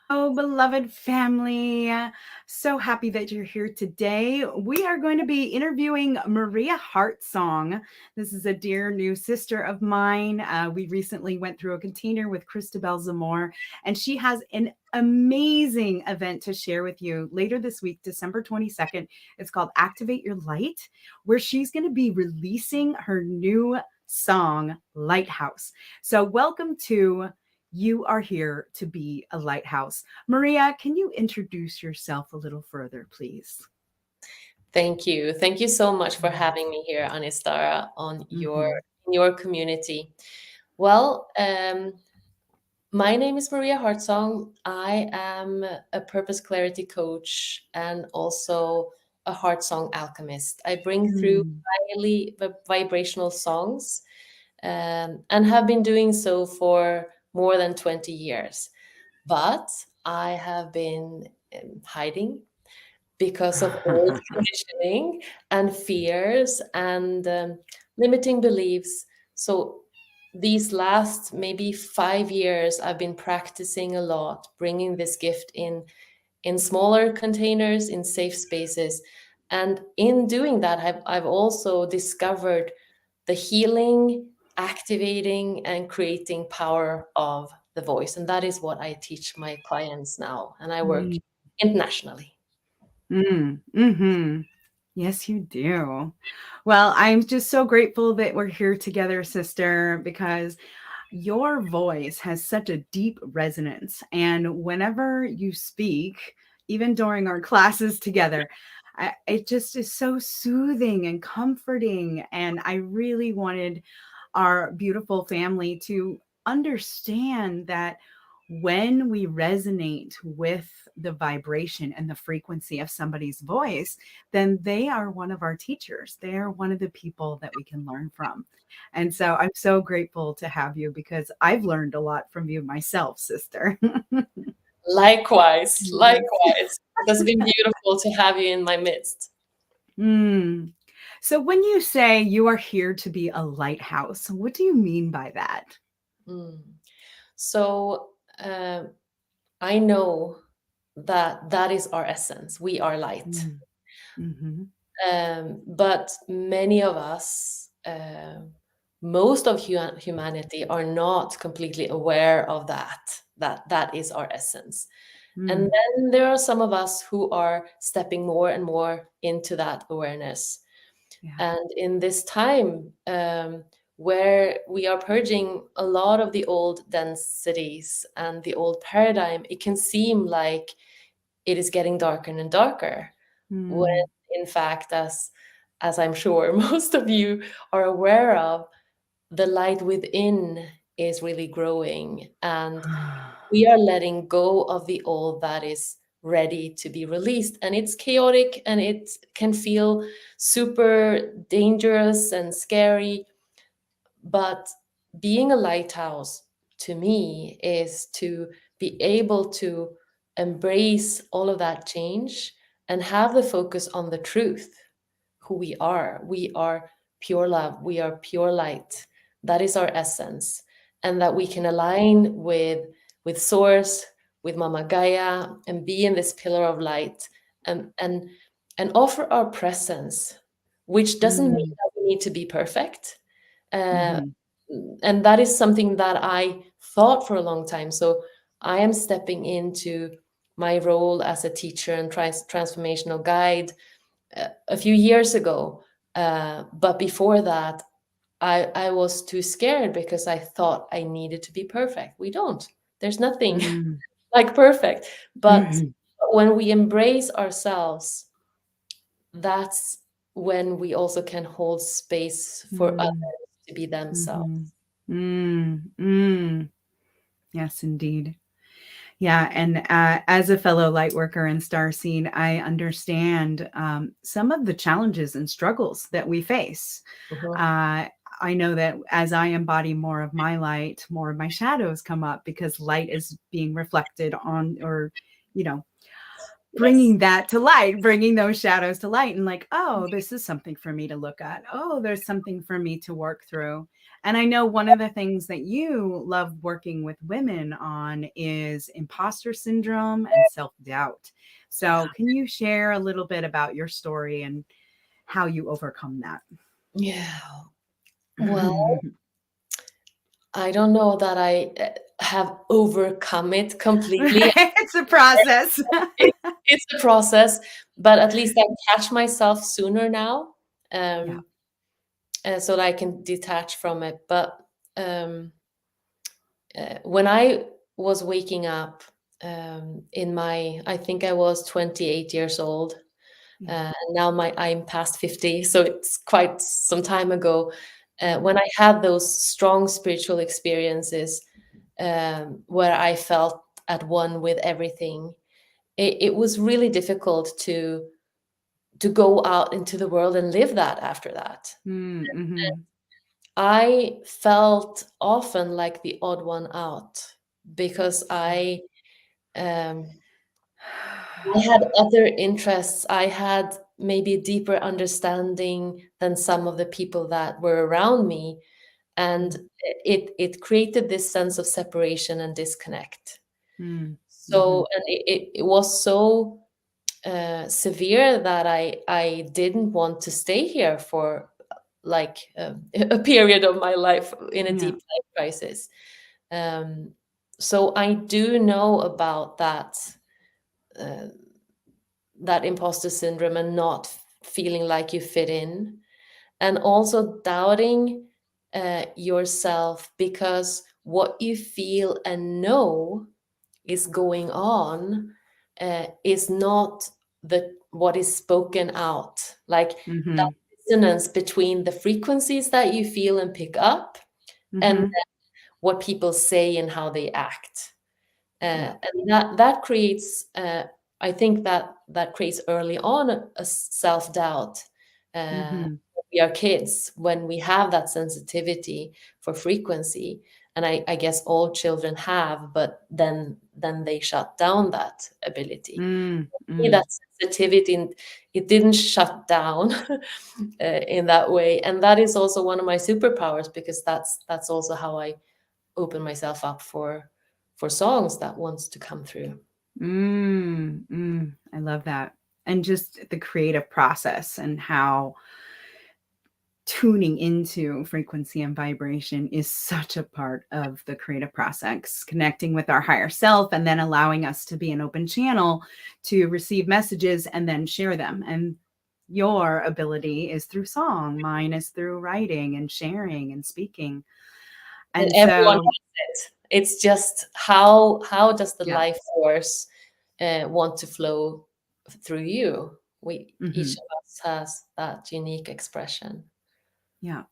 Beloved family. So happy that you're here today. We are going to be interviewing Maria Hartsong. This is a dear new sister of mine. We recently went through a container with Christabel Zamore, and she has an amazing event to share with you later this week, December 22nd. It's called Activate Your Light, where she's going to be releasing her new song, Lighthouse. So, welcome to You Are Here to Be a Lighthouse. Maria, can you introduce yourself a little further, please? Thank you. Thank you so much for having me here, Anistara, on Mm-hmm. your community. Well, my name is Maria Hartsong. I am a purpose clarity coach and also a heart song alchemist. I bring through Mm. highly vibrational songs and have been doing so for more than 20 years. But I have been hiding because of old conditioning and fears and limiting beliefs. So these last maybe 5 years, I've been practicing a lot, bringing this gift in smaller containers, in safe spaces. And in doing that, I've also discovered the healing, activating, and creating power of the voice. And that is what I teach my clients now. And I work Mm. internationally. Mm. Mm-hmm. Yes, you do. Well, I'm just so grateful that we're here together, sister, because your voice has such a deep resonance. And whenever you speak, even during our classes together, it just is so soothing and comforting. And I really wanted our beautiful family to understand that when we resonate with the vibration and the frequency of somebody's voice, then they are one of our teachers. They are one of the people that we can learn from. And so I'm so grateful to have you because I've learned a lot from you myself, sister. Likewise, Yes. likewise. It has been beautiful to have you in my midst. Mm. So when you say you are here to be a lighthouse, what do you mean by that? Mm. So uh, I know that that is our essence. We are light. Mm. Mhm. But many of us, most of humanity, are not completely aware of that. That is our essence. And Mm. then there are some of us who are stepping more and more into that awareness. Yeah. And in this time where we are purging a lot of the old densities and the old paradigm, it can seem like it is getting darker and darker. When Mm. in fact, as I'm sure most of you are aware of, the light within is really growing, and we are letting go of the old that is ready to be released. And it's chaotic and it can feel super dangerous and scary. But being a lighthouse to me is to be able to embrace all of that change and have the focus on the truth, who we are. We are pure love, we are pure light. That is our essence. And that we can align with source, with Mama Gaia, and be in this pillar of light, and and offer our presence, which doesn't mean Mm. that we need to be perfect. Uh, Mhm. and that is something that I thought for a long time. So I am stepping into my role as a teacher and transformational guide a few years ago. But before that, I was too scared because I thought I needed to be perfect. We don't. There's nothing Mm. like perfect. But Mhm. when we embrace ourselves, that's when we also can hold space for Mm. others to be themselves. Mhm. Mm. Mm. Yes, indeed. Yeah, and as a fellow light worker in Star Scene, I understand some of the challenges and struggles that we face. Mhm. Uh, I know that as I embody more of my light, more of my shadows come up because light is being reflected on, or you know, Yes. bringing that to light, bringing those shadows to light, and like, oh, this is something for me to look at. Oh, there's something for me to work through. And I know one of the things that you love working with women on is imposter syndrome and self doubt. So, can you share a little bit about your story and how you overcome that? Yeah. Well, I don't know that I have overcome it completely. It's a process. It's a process, but at least I catch myself sooner now, Yeah. um, so that I can detach from it. But um, when I was waking up in my, I think I was 28 years old. Yeah. Now I'm past 50, so it's quite some time ago. Yeah. When I had those strong spiritual experiences, where I felt at one with everything, it was really difficult to go out into the world and live that after that. Mm-hmm. I felt often like the odd one out because um, I had other interests. I had maybe a deeper understanding than some of the people that were around me, and it created this sense of separation and disconnect. Mm-hmm. So, and it was so severe that I didn't want to stay here for like a period of my life in a Yeah. deep life crisis. Um, so I do know about uh, that imposter syndrome and not feeling like you fit in, and also doubting yourself because what you feel and know is going on is not the what is spoken out, like that Mm-hmm. dissonance between the frequencies that you feel and pick up and Mm-hmm. what people say and how they act. Yeah. And that creates, I think that creates early on a self-doubt. uh, Mm-hmm. when we are kids, when we have that sensitivity for frequency, and I guess all children have, but then they shut down that ability. Mm-hmm. That sensitivity, it didn't shut down in that way, and that is also one of my superpowers, because that's also how I open myself up for songs that wants to come through. I love that. And just the creative process and how tuning into frequency and vibration is such a part of the creative process, connecting with our higher self and then allowing us to be an open channel to receive messages and then share them. And your ability is through song, mine is through writing and sharing and speaking. And And everyone so, has it. It's just how does the yeah. life force want to flow through you? We each Hmm. of us has that unique expression. Yeah.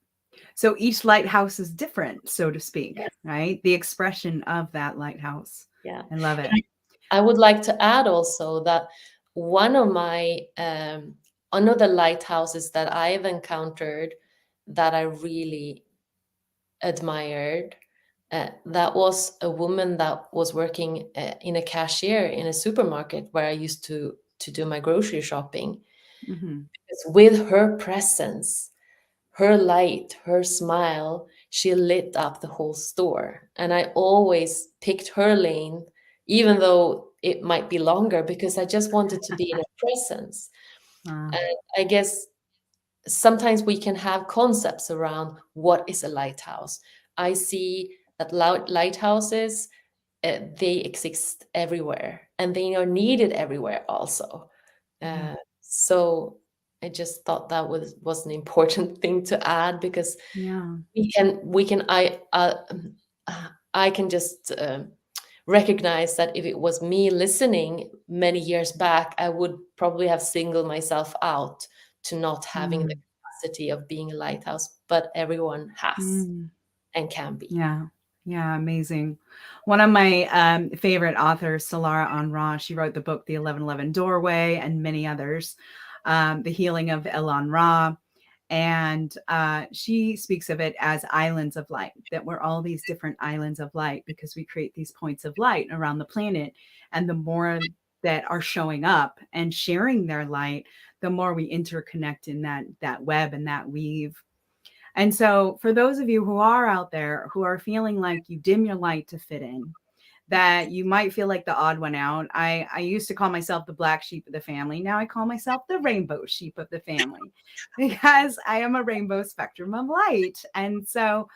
So each lighthouse is different, so to speak, Yes. right? The expression of that lighthouse. Yeah. I love it. I would like to add also that one of my one of the lighthouses that I've encountered that I really admired, that was a woman that was working in a cashier in a supermarket where I used to do my grocery shopping. Hmm. Because with her presence, her light, her smile, she lit up the whole store. And I always picked her lane, even though it might be longer, because I just wanted to be in her presence. And I guess sometimes we can have concepts around what is a lighthouse. I see that lighthouses, they exist everywhere and they are needed everywhere also. Yeah. So I just thought that was an important thing to add, because Yeah. we can I can just recognize that if it was me listening many years back, I would probably have singled myself out to not having the Mm. capacity of being a lighthouse, but everyone has Mm. and can be. Yeah. Yeah. Amazing. One of my favorite authors, Solara Anra, she wrote the book, The 1111 Doorway, and many others. The Healing of Elan Ra. And she speaks of it as islands of light, that we're all these different islands of light because we create these points of light around the planet. And the more that are showing up and sharing their light, the more we interconnect in that web and that weave. And so, for those of you who are out there who are feeling like you dim your light to fit in, that you might feel like the odd one out. I used to call myself the black sheep of the family. Now I call myself the rainbow sheep of the family because I am a rainbow spectrum of light. And so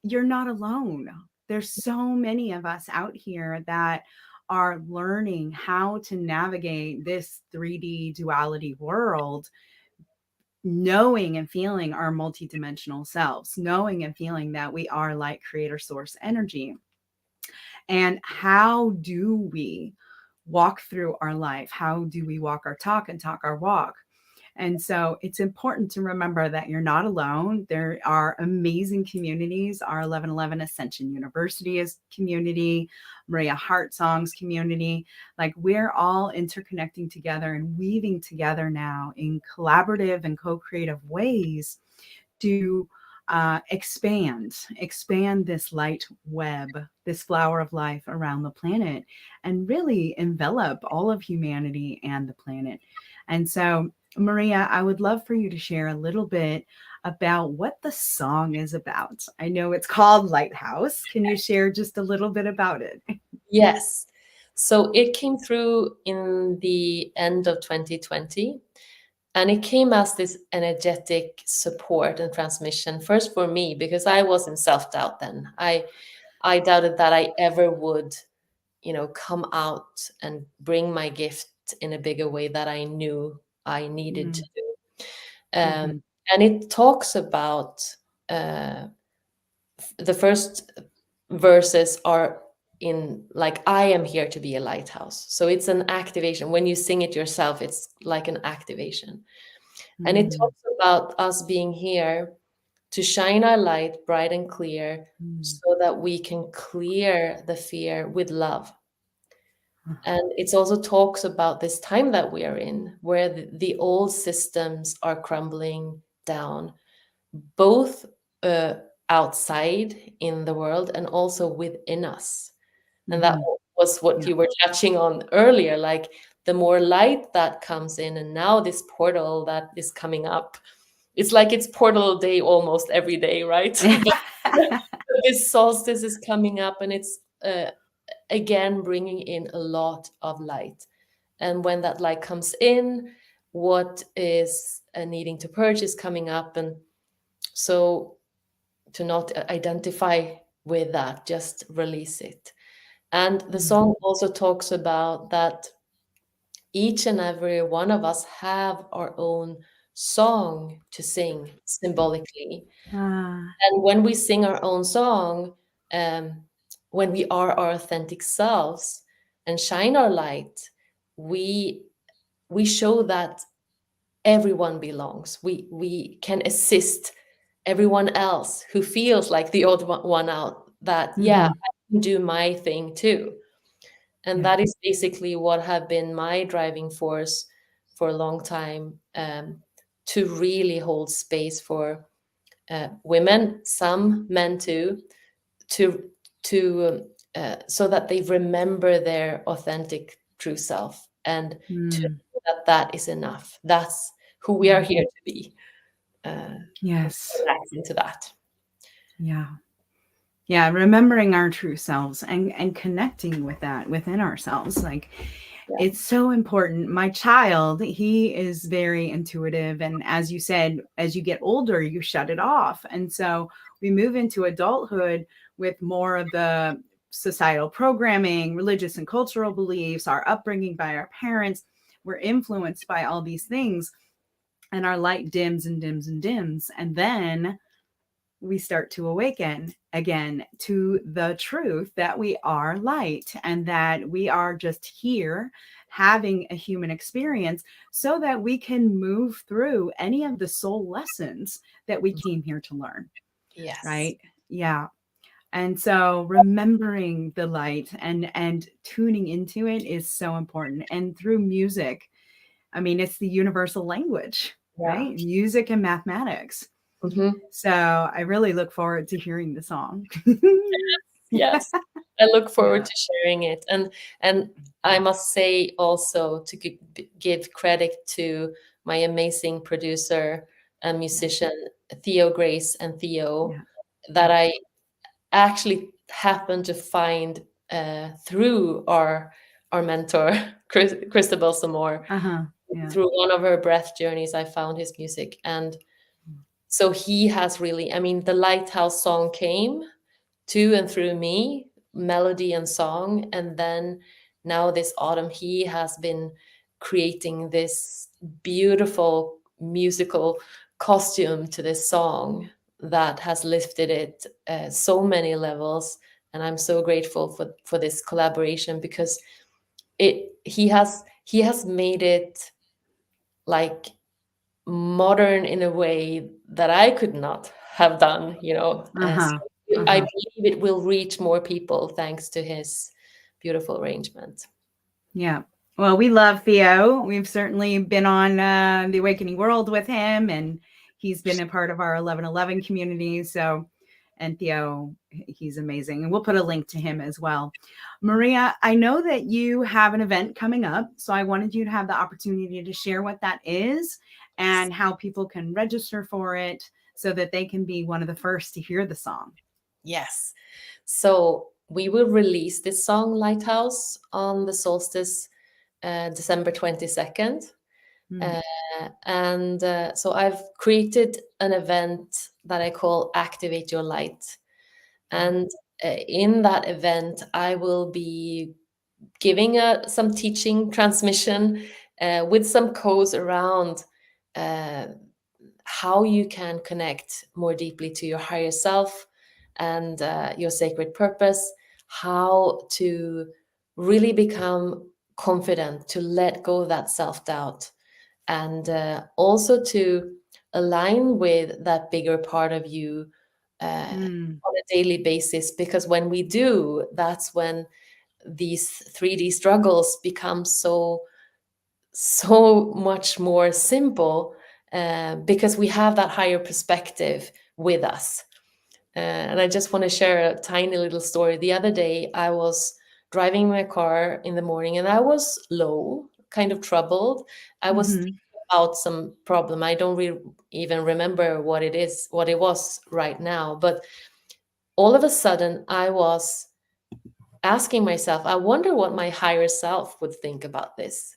you're not alone. There's so many of us out here that are learning how to navigate this 3D duality world, knowing and feeling our multidimensional selves, knowing and feeling that we are light creator source energy. And how do we walk through our life? How do we walk our talk and talk our walk? And so it's important to remember that you're not alone. There are amazing communities. Our 1111 Ascension University is community, Maria Hart Songs community. Like, we're all interconnecting together and weaving together now in collaborative and co-creative ways to expand this light web, this flower of life around the planet, and really envelop all of humanity and the planet. And so, Maria, I would love for you to share a little bit about what the song is about. I know it's called Lighthouse. Can you share just a little bit about it? Yes. So it came through in the end of 2020. And it came as this energetic support and transmission, first for me, because I was in self-doubt then. I doubted that I ever would, come out and bring my gift in a bigger way that I knew I needed to Mm, do. mhm, And it talks about the first verses are in like, I am here to be a lighthouse. So it's an activation. When you sing it yourself, it's like an activation. And it mm, talks about us being here to shine our light bright and clear mm, so that we can clear the fear with love. uh, And it also talks about this time that we are in, where the old systems are crumbling down, both uh, outside in the world and also within us. And that mhm. was what Yeah. you were touching on earlier, like the more light that comes in, and now this portal that is coming up, it's like it's portal day almost every day, right? But this solstice is coming up, and it's again bringing in a lot of light. And when that light comes in, what is needing to purge is coming up. And so to not identify with that, just release it. And the Yeah. song also talks about that each and every one of us have our own song to sing symbolically. Ah, And when we sing our own song, um, when we are our authentic selves and shine our light, we we show that everyone belongs. We can assist everyone else who feels like the odd one out. That, yeah, mhm. I can do my thing too. And Yeah. that is basically what have been my driving force for a long time, to really hold space for women, some men too, to so that they remember their authentic true self, and to Mm, know that that is enough. That's who we are mm. here to be. Uh, Yes. back into that. Yeah. Yeah, remembering our true selves and connecting with that within ourselves. Like, Yeah. it's so important. My child, he is very intuitive, and as you said, as you get older, you shut it off. And so we move into adulthood with more of the societal programming, religious and cultural beliefs, our upbringing by our parents. We're influenced by all these things, and our light dims and dims and dims. And then we start to awaken again to the truth that we are light and that we are just here having a human experience so that we can move through any of the soul lessons that we came here to learn, Yes. right? Yeah. And so remembering the light and tuning into it is so important. And through music, I mean, it's the universal language, Yeah. right? Music and mathematics. Hmm. So I really look forward to hearing the song. Yes. I look forward Yeah. to sharing it. And I must say also to give credit to my amazing producer and musician, Theo, Grace, and Theo Yeah. that Yeah. I actually happened to find through our mentor, Christabel Samore. Uh-huh. Yeah. Through one of her breath journeys, I found his music. And so he has really, I mean, the Lighthouse song came to and through me, melody and song. And then now this autumn, he has been creating this beautiful musical costume to this song that has lifted it so many levels. And I'm so grateful for this collaboration, because he has made it like modern in a way that I could not have done, Uh-huh. So I Uh-huh. believe it will reach more people thanks to his beautiful arrangement. Yeah. Well, we love Theo. We've certainly been on the Awakening World with him, and he's been a part of our 1111 community. So, and Theo, he's amazing. And we'll put a link to him as well. Maria, I know that you have an event coming up. So I wanted you to have the opportunity to share what that is and how people can register for it so that they can be one of the first to hear the song. Yes. So we will release this song, Lighthouse, on the solstice, December 22nd. Mm. Uh, and so I've created an event that I call Activate Your Light. And in that event, I will be giving some teaching transmission with some codes around uh, how you can connect more deeply to your higher self and your sacred purpose, how to really become confident, to let go of that self doubt, and also to align with that bigger part of you Mm. on a daily basis. Because when we do, that's when these 3D struggles become so much more simple, because we have that higher perspective with us. And I just want to share a tiny little story. The other day, I was driving my car in the morning and I was low, kind of troubled. I was thinking Mm-hmm. about some problem. I don't even remember what it is, what it was right now. But all of a sudden, I was asking myself, I wonder what my higher self would think about this.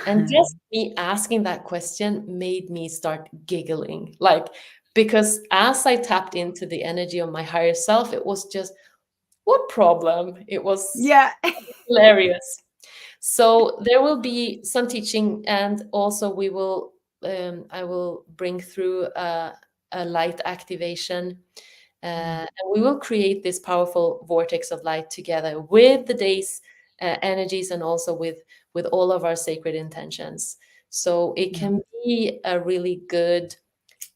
And just me asking that question made me start giggling. Like, because as I tapped into the energy of my higher self, it was just, what problem? It was Yeah. hilarious. So there will be some teaching, and also I will bring through a light activation, and we will create this powerful vortex of light together with the day's energies, and also with all of our sacred intentions. So it Yeah. can be a really good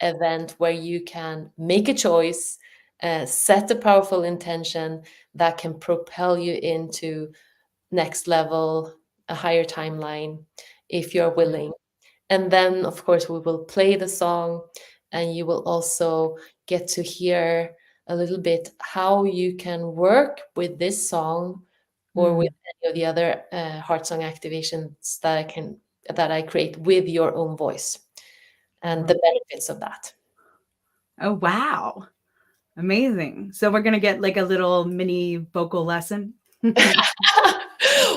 event where you can make a choice, set a powerful intention that can propel you into next level, a higher timeline, if you're Yeah. willing. And then, of course, we will play the song, and you will also get to hear a little bit how you can work with this song or with Mm. any of the other heart song activations that I create with your own voice, and the Oh. benefits of that. Oh, wow. Amazing. So we're gonna get like a little mini vocal lesson.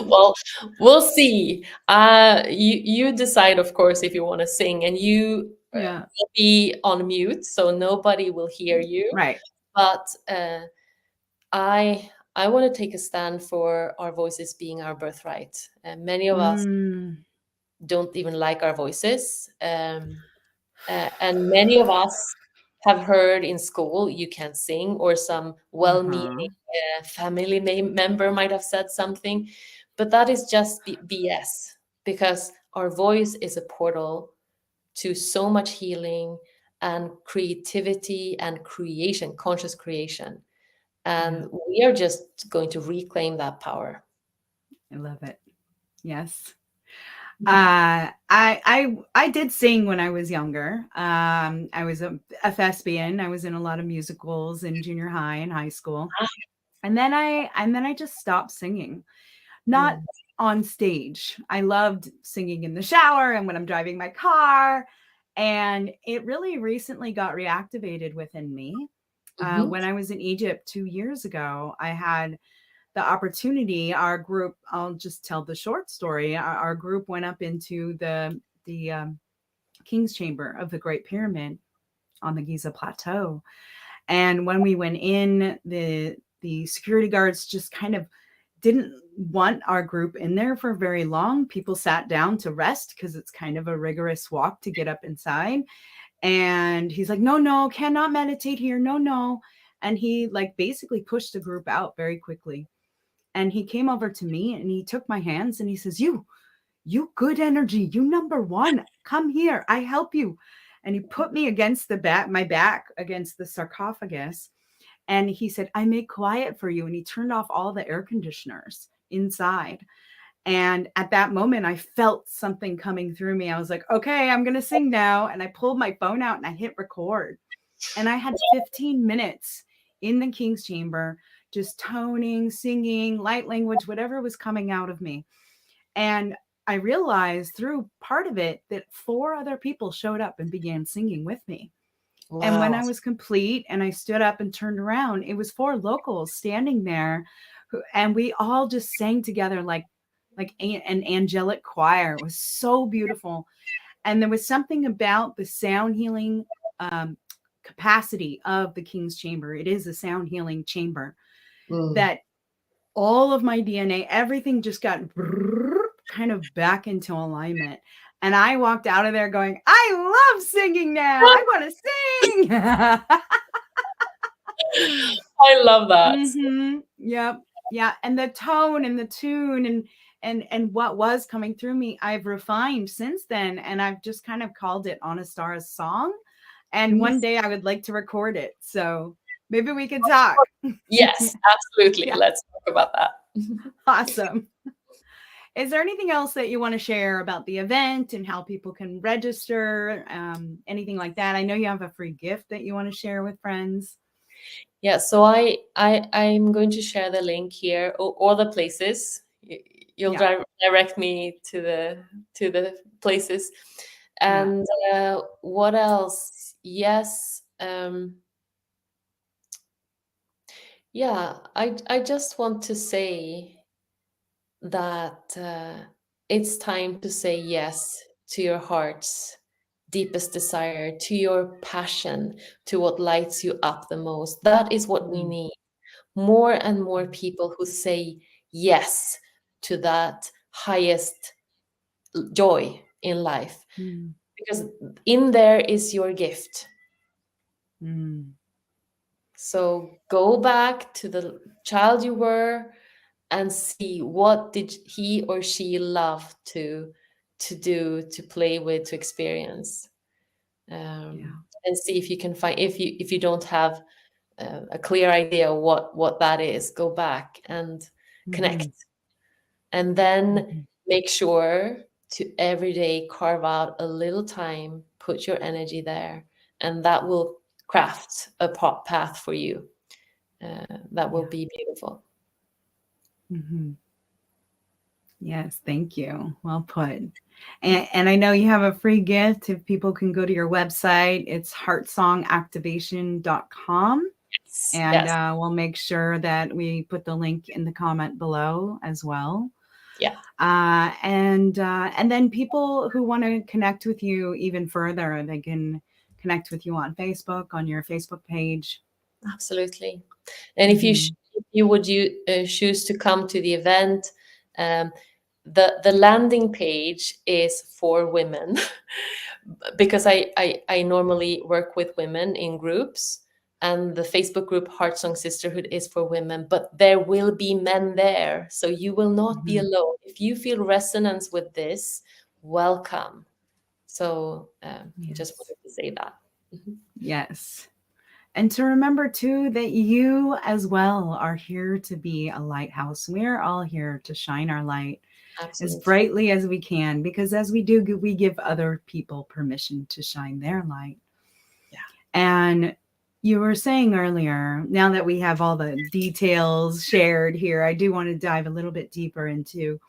Well, we'll see. You decide, of course, if you want to sing, and you Yeah. will be on mute, so nobody will hear you. Right. But I want to take a stand for our voices being our birthright. And many of us Mm. don't even like our voices, and many of us have heard in school you can't sing, or some Uh-huh. well-meaning family member might have said something, but that is just BS, because our voice is a portal to so much healing and creativity and creation, conscious creation. Yeah. And we are just going to reclaim that power. I love it. Yes. I did sing when I was younger. I was a thespian. I was in a lot of musicals in junior high and high school. And then I just stopped singing. Not Mm. on stage. I loved singing in the shower and when I'm driving my car. And it really recently got reactivated within me. Mm-hmm. When I was in Egypt 2 years ago, I had the opportunity. Our group, I'll just tell the short story. Our group went up into the King's Chamber of the Great Pyramid on the Giza Plateau. And when we went in, the security guards just kind of didn't want our group in there for very long. People sat down to rest because it's kind of a rigorous walk to get up inside. And he's like, no, no, cannot meditate here. No, no. And he like basically pushed the group out very quickly. And he came over to me and he took my hands and he says, you good energy, you number one, come here, I help you. And he put me against my back against the sarcophagus. And he said, I make quiet for you. And he turned off all the air conditioners inside. And at that moment, I felt something coming through me. I was like, okay, I'm going to sing now. And I pulled my phone out and I hit record. And I had 15 minutes in the King's Chamber, just toning, singing, light language, whatever was coming out of me. And I realized through part of it that 4 other people showed up and began singing with me. And when Wow. I was complete and I stood up and turned around, it was 4 locals standing there and we all just sang together like an angelic choir. It was so beautiful. And there was something about the sound healing capacity of the King's Chamber. It is a sound healing chamber Mm. that all of my DNA, everything just got kind of back into alignment. And I walked out of there going, I love singing now. I want to sing. I love that. Yep. Yeah. And the tone and the tune and what was coming through me, I've refined since then. And I've just kind of called it On a Star's Song. And one day I would like to record it. So maybe we could talk. Yes, absolutely. Yeah. Let's talk about that. Awesome. Is there anything else that you want to share about the event and how people can register? Anything like that? I know you have a free gift that you want to share with friends. Yeah, so I'm going to share the link here, or the places. You'll direct me to the places. And what else? Yes. Yeah, I just want to say that it's time to say yes to your heart's deepest desire, to your passion, to what lights you up the most. That is what we need. More and more people who say yes to that highest joy in life. Because in there is your gift. So go back to the child you were and see what did he or she love to do, to play with, to experience. And see if you can find, if you don't have a clear idea what that is, go back and connect. And then make sure to every day carve out a little time, put your energy there, and that will craft a path for you that will be beautiful. Yes, thank you. Well put. And I know you have a free gift if people can go to your website. It's heartsongactivation.com. And Yes. we'll make sure that we put the link in the comment below as well. Yeah. And then people who want to connect with you even further, they can connect with you on Facebook, on your Facebook page. Absolutely. And if you would choose to come to the event, the landing page is for women because I normally work with women in groups, and the Facebook group Heart Song Sisterhood is for women, but there will be men there, so you will not be alone. If you feel resonance with this, welcome. So just wanted to say that. Yes. And to remember too that you as well are here to be a lighthouse. We're all here to shine our light as brightly as we can, because as we do, we give other people permission to shine their light. Yeah. And you were saying earlier, now that we have all the details shared here, I do want to dive a little bit deeper into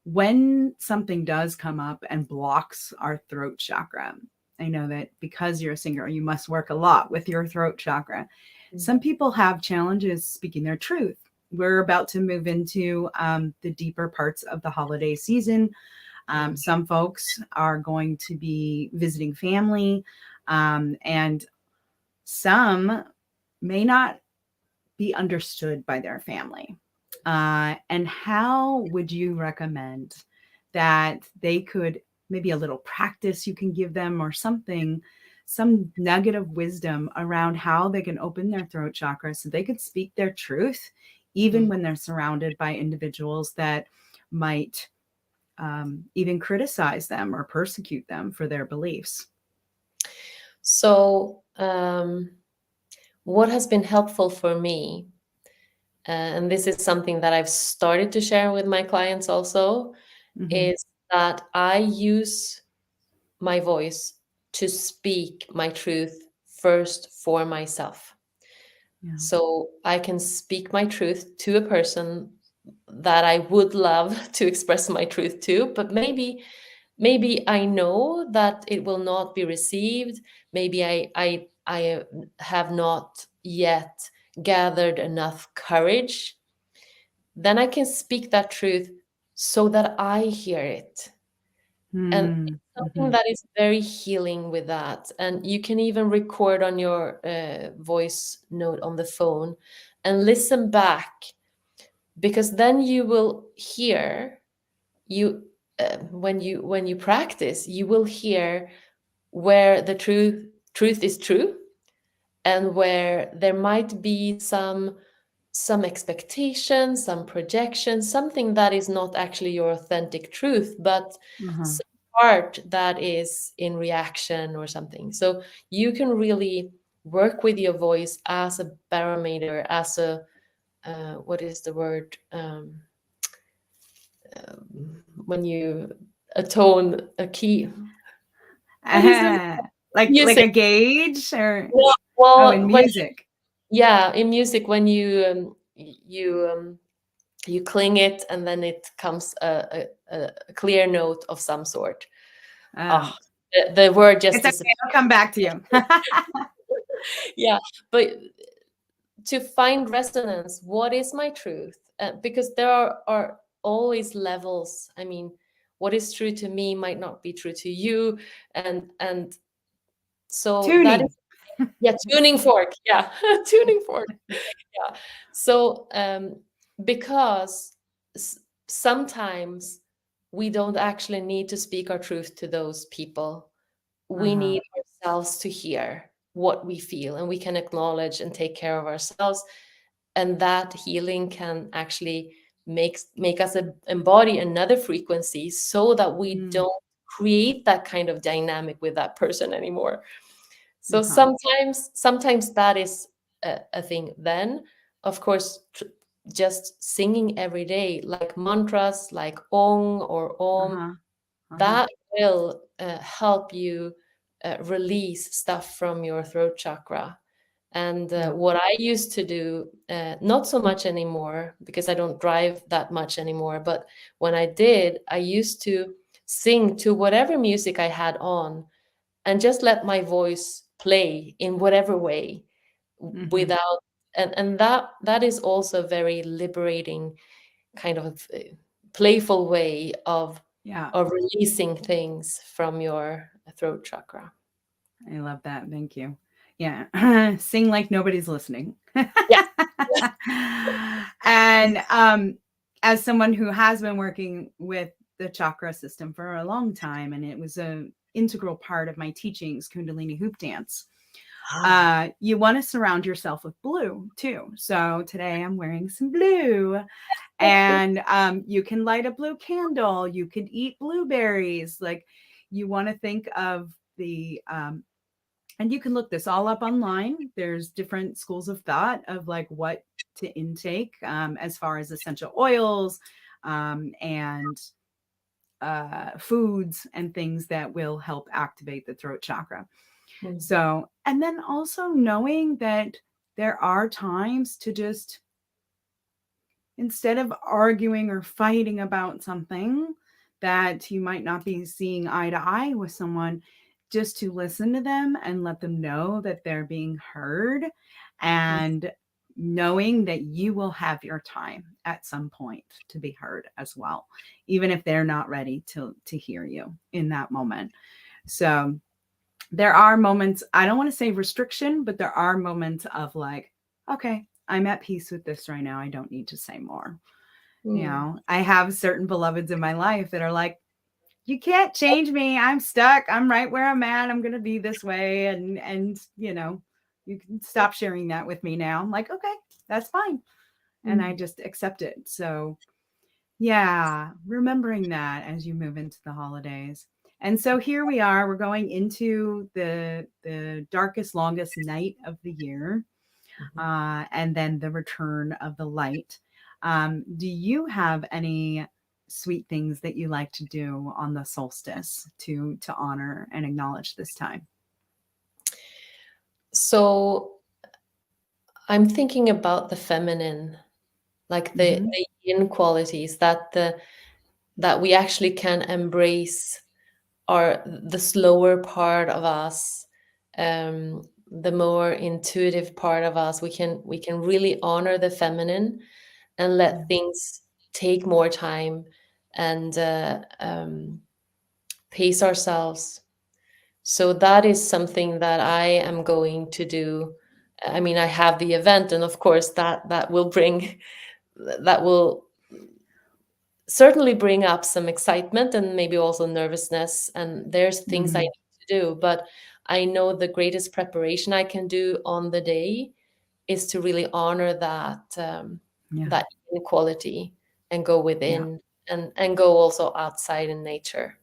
when something does come up and blocks our throat chakra, I know that because you're a singer, you must work a lot with your throat chakra. Some people have challenges speaking their truth. We're about to move into the deeper parts of the holiday season. Some folks are going to be visiting family, and some may not be understood by their family. And how would you recommend that they could, maybe a little practice you can give them or something, some nugget of wisdom around how they can open their throat chakra so they could speak their truth, even when they're surrounded by individuals that might even criticize them or persecute them for their beliefs? So, what has been helpful for me, and this is something that I've started to share with my clients also, Mm-hmm. is that I use my voice to speak my truth first for myself. Yeah. So I can speak my truth to a person that I would love to express my truth to, but maybe I know that it will not be received. Maybe I have not yet gathered enough courage. Then I can speak that truth so that I hear it. And Mm-hmm. it's something that is very healing with that. And you can even record on your voice note on the phone and listen back, because then you will hear you when you practice, you will hear where the truth is true, and where there might be some expectation, some projection, something that is not actually your authentic truth, but Uh-huh. some part that is in reaction or something. So you can really work with your voice as a barometer, as a what is the word, when you a tone, a key, what is the Like music? a gauge or Yeah, oh, in well, when music. yeah, in music, when you cling it, and then it comes a clear note of some sort. Oh, Oh, the word just it's okay. disappeared. I'll come back to you. Yeah, but to find resonance, what is my truth? Because there are always levels. I mean, what is true to me might not be true to you, and so that is, Tuning. yeah, tuning fork. Yeah, tuning fork. Yeah. So, because sometimes we don't actually need to speak our truth to those people. We Uh-huh. need ourselves to hear what we feel, and we can acknowledge and take care of ourselves. And that healing can actually make us embody another frequency, so that we Mm. don't create that kind of dynamic with that person anymore. So Uh-huh. sometimes that is a thing. Then, of course, just singing every day, like mantras, like Ong or Om, Uh-huh. Uh-huh. that will help you release stuff from your throat chakra. And Yeah. what I used to do, not so much anymore because I don't drive that much anymore, but when I did, I used to sing to whatever music I had on, and just let my voice play in whatever way, Mm-hmm. without, and that is also a very liberating kind of playful way Yeah. of releasing things from your throat chakra. I love that. Thank you. Yeah. Sing like nobody's listening. Yes. And as someone who has been working with the chakra system for a long time, and it was an integral part of my teachings, Kundalini hoop dance. Ah, You want to surround yourself with blue too. So today I'm wearing some blue, and you can light a blue candle. You could eat blueberries. Like, you want to think of the and you can look this all up online. There's different schools of thought of like what to intake as far as essential oils and foods and things that will help activate the throat chakra. mm, So, and then also knowing that there are times to just instead of arguing or fighting about something that you might not be seeing eye to eye with someone, just to listen to them and let them know that they're being heard, and knowing that you will have your time at some point to be heard as well, even if they're not ready to hear you in that moment. So there are moments, I don't want to say restriction, but there are moments of like, okay, I'm at peace with this right now. I don't need to say more. You Mm. know, I have certain beloveds in my life that are like, you can't change me. I'm stuck. I'm right where I'm at. I'm going to be this way. And, you know, you can stop sharing that with me now. I'm like, okay, that's fine. And I Mm. just accept it. So yeah, remembering that as you move into the holidays. And so here we are, we're going into the darkest, longest night of the year, Mhm. and then the return of the light. Do you have any sweet things that you like to do on the solstice to honor and acknowledge this time? So I'm thinking about the feminine, like Mm-hmm. the yin qualities that we actually can embrace, are the slower part of us, the more intuitive part of us. We can really honor the feminine and Yeah. let things take more time, and pace ourselves. So that is something that I am going to do. I mean, I have the event, and of course that will bring, that will certainly bring up some excitement and maybe also nervousness, and there's things I Mm-hmm. need to do. But I know the greatest preparation I can do on the day is to really honor Yeah. that inequality, and go Yeah. within, and go also outside in nature,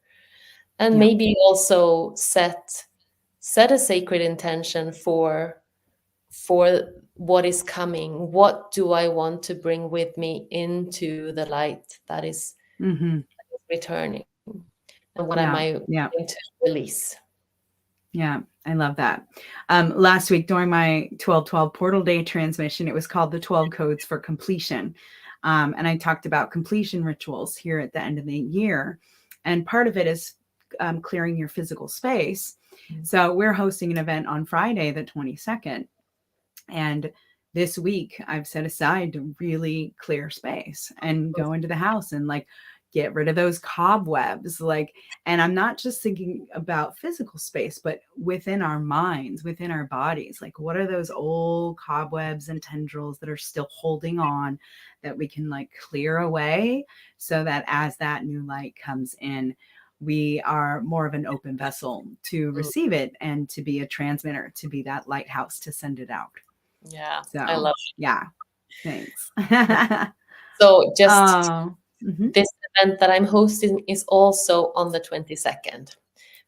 and Yeah. maybe also set a sacred intention for what is coming. What do I want to bring with me into the light that is Mm-hmm. returning, and what am I Yeah. Yeah. willing to release? Yeah, I love that. Last week during my 12/12 Portal Day transmission, it was called the 12 Codes for Completion. And I talked about completion rituals here at the end of the year. And part of it is clearing your physical space. So we're hosting an event on Friday, the 22nd. And this week I've set aside to really clear space and go into the house and like get rid of those cobwebs. Like, and I'm not just thinking about physical space, but within our minds, within our bodies. Like, what are those old cobwebs and tendrils that are still holding on that we can like clear away so that as that new light comes in, we are more of an open vessel to Mm, receive it and to be a transmitter, to be that lighthouse to send it out. yeah, I So, love yeah, thanks. it. So just Oh, mhm, this event that I'm hosting is also on the 22nd,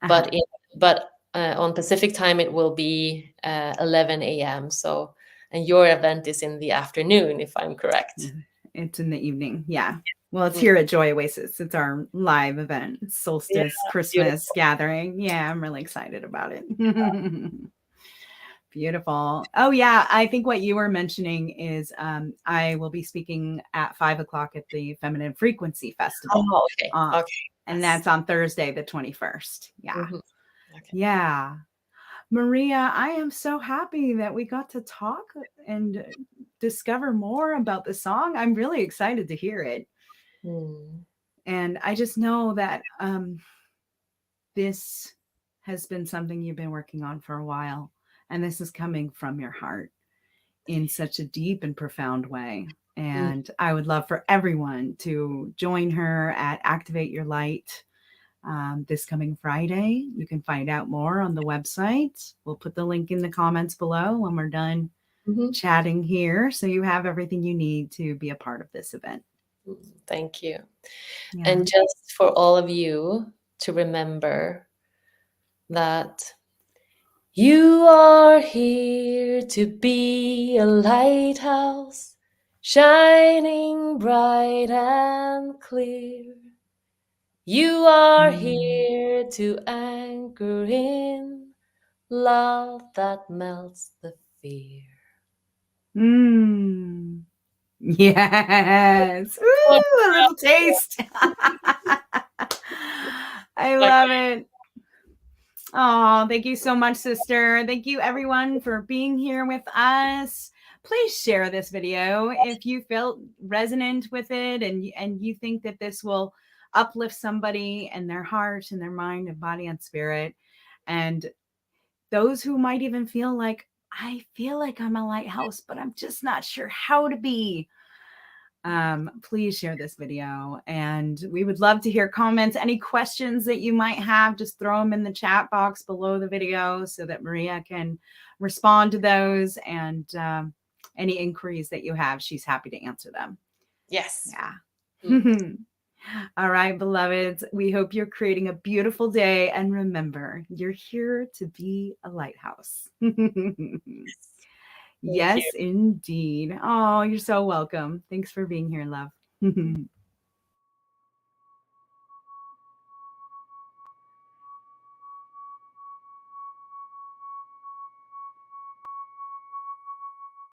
uh-huh. but on Pacific time it will be 11 a.m. So, and your event is in the afternoon, if I'm correct. Mhm. It's in the evening, yeah. Well, it's Mm. here at Joy Oasis. It's our live event, Yeah, solstice Christmas beautiful. gathering. Yeah, I'm really excited about it. Beautiful. Oh, yeah. I think what you were mentioning is I will be speaking at 5 o'clock at the Feminine Frequency Festival. Oh, okay, Uh, okay, and yes. that's on Thursday, the 21st. Yeah. Mhm. Okay. Yeah. Maria, I am so happy that we got to talk and discover more about the song. I'm really excited to hear it. Mm. And I just know that this has been something you've been working on for a while. And this is coming from your heart in such a deep and profound way. Mm. And I would love for everyone to join her at Activate Your Light this coming Friday. You can find out more on the website. We'll put the link in the comments below when we're done Mhm. chatting here. So you have everything you need to be a part of this event. Thank you. Yeah. And just for all of you to remember that you are here to be a lighthouse, shining bright and clear. You are Mm. here to anchor in love that melts the fear. Mm. Yes. Oh, Ooh, a little taste. I like, love it. Oh, thank you so much, sister. Thank you, everyone, for being here with us. Please share this video if you felt resonant with it and you think that this will uplift somebody and their heart and their mind and body and spirit. And those who might even feel like, I feel like I'm a lighthouse, but I'm just not sure how to be. Please share this video, and we would love to hear comments. Any questions that you might have, just throw them in the chat box below the video so that Maria can respond to those, and any inquiries that you have, she's happy to answer them. yes. Yeah. Mm. All right, beloveds, we hope you're creating a beautiful day, and remember, you're here to be a lighthouse. Thank you. Yes, indeed. Oh, you're so welcome. Thanks for being here, love.